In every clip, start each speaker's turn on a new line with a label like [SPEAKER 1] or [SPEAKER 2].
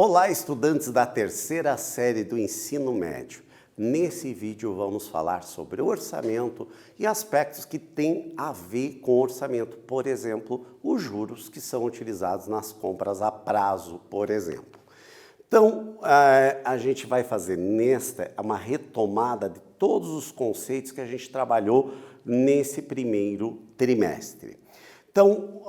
[SPEAKER 1] Olá, estudantes da terceira série do ensino médio. Nesse vídeo vamos falar sobre orçamento e aspectos que têm a ver com orçamento. Por exemplo, os juros que são utilizados nas compras a prazo, por exemplo. Então, a gente vai fazer nesta uma retomada de todos os conceitos que a gente trabalhou nesse primeiro trimestre. Então,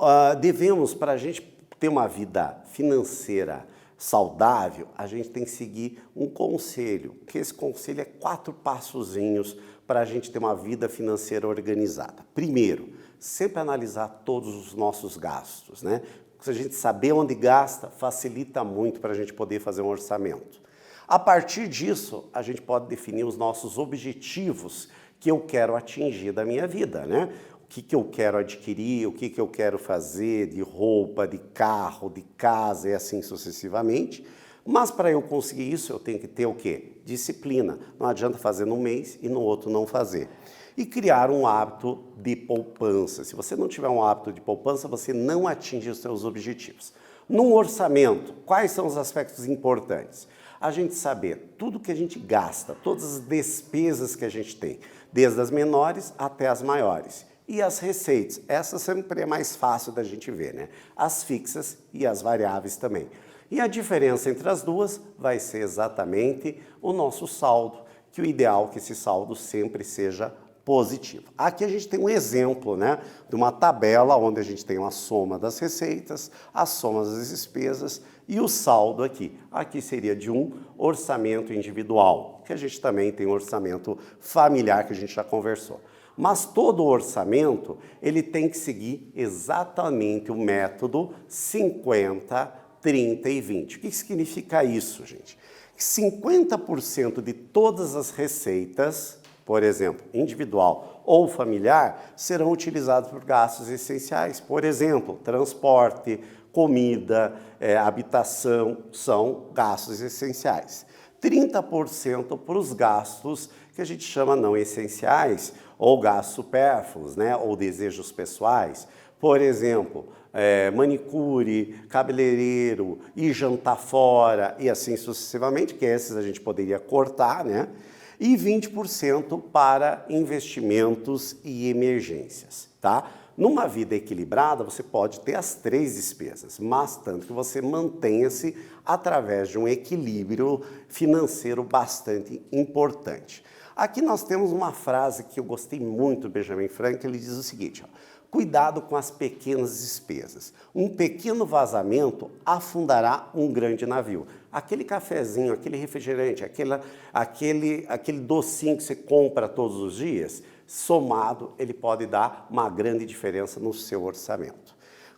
[SPEAKER 1] para a gente ter uma vida financeira saudável, a gente tem que seguir um conselho, que esse conselho é 4 passozinhos para a gente ter uma vida financeira organizada. Primeiro, sempre analisar todos os nossos gastos, né? Se a gente saber onde gasta, facilita muito para a gente poder fazer um orçamento. A partir disso, a gente pode definir os nossos objetivos que eu quero atingir da minha vida, né? O que eu quero adquirir, o que eu quero fazer de roupa, de carro, de casa e assim sucessivamente. Mas para eu conseguir isso, eu tenho que ter o quê? Disciplina. Não adianta fazer num mês e no outro não fazer. E criar um hábito de poupança. Se você não tiver um hábito de poupança, você não atinge os seus objetivos. Num orçamento, quais são os aspectos importantes? A gente saber tudo que a gente gasta, todas as despesas que a gente tem, desde as menores até as maiores. E as receitas, essa sempre é mais fácil da gente ver, né? As fixas e as variáveis também. E a diferença entre as duas vai ser exatamente o nosso saldo, que o ideal é que esse saldo sempre seja positivo. Aqui a gente tem um exemplo, né, de uma tabela onde a gente tem uma soma das receitas, a soma das despesas e o saldo aqui. Aqui seria de um orçamento individual, que a gente também tem um orçamento familiar que a gente já conversou. Mas todo orçamento, ele tem que seguir exatamente o método 50, 30 e 20. O que significa isso, gente? 50% de todas as receitas, por exemplo, individual ou familiar, serão utilizados por gastos essenciais. Por exemplo, transporte, comida, habitação, são gastos essenciais. 30% para os gastos que a gente chama não essenciais, ou gastos supérfluos, né, ou desejos pessoais. Por exemplo, manicure, cabeleireiro, ir jantar fora e assim sucessivamente, que esses a gente poderia cortar, né? E 20% para investimentos e emergências, tá? Numa vida equilibrada, você pode ter as 3 despesas, mas tanto que você mantenha-se através de um equilíbrio financeiro bastante importante. Aqui nós temos uma frase que eu gostei muito do Benjamin Franklin, ele diz o seguinte, ó, cuidado com as pequenas despesas. Um pequeno vazamento afundará um grande navio. Aquele cafezinho, aquele refrigerante, aquele docinho que você compra todos os dias, somado, ele pode dar uma grande diferença no seu orçamento.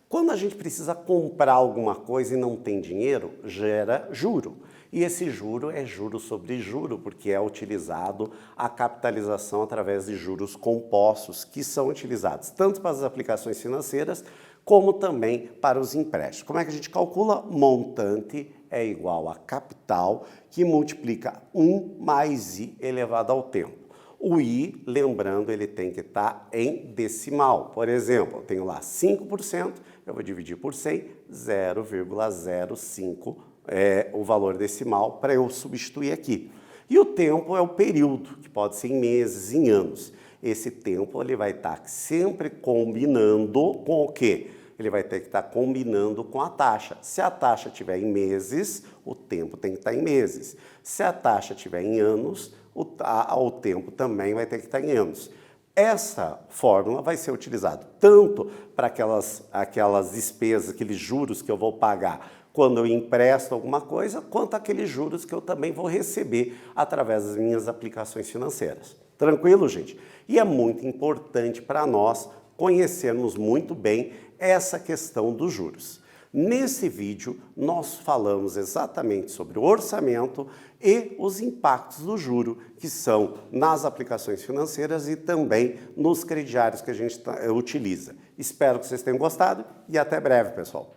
[SPEAKER 1] Quando a gente precisa comprar alguma coisa e não tem dinheiro, gera juro. E esse juro é juro sobre juro, porque é utilizado a capitalização através de juros compostos, que são utilizados tanto para as aplicações financeiras, como também para os empréstimos. Como é que a gente calcula? Montante é igual a capital, que multiplica 1 mais i elevado ao tempo. O i, lembrando, ele tem que estar em decimal. Por exemplo, eu tenho lá 5%, eu vou dividir por 100, 0,05 é o valor decimal para eu substituir aqui. E o tempo é o período, que pode ser em meses, em anos. Esse tempo ele vai estar sempre combinando com o quê? Ele vai ter que estar combinando com a taxa. Se a taxa estiver em meses, o tempo tem que estar em meses. Se a taxa estiver em anos, o tempo também vai ter que estar em anos. Essa fórmula vai ser utilizada tanto para aquelas despesas, aqueles juros que eu vou pagar quando eu empresto alguma coisa, quanto aqueles juros que eu também vou receber através das minhas aplicações financeiras. Tranquilo, gente? E é muito importante para nós conhecermos muito bem essa questão dos juros. Nesse vídeo, nós falamos exatamente sobre o orçamento e os impactos do juro, que são nas aplicações financeiras e também nos crediários que a gente utiliza. Espero que vocês tenham gostado e até breve, pessoal.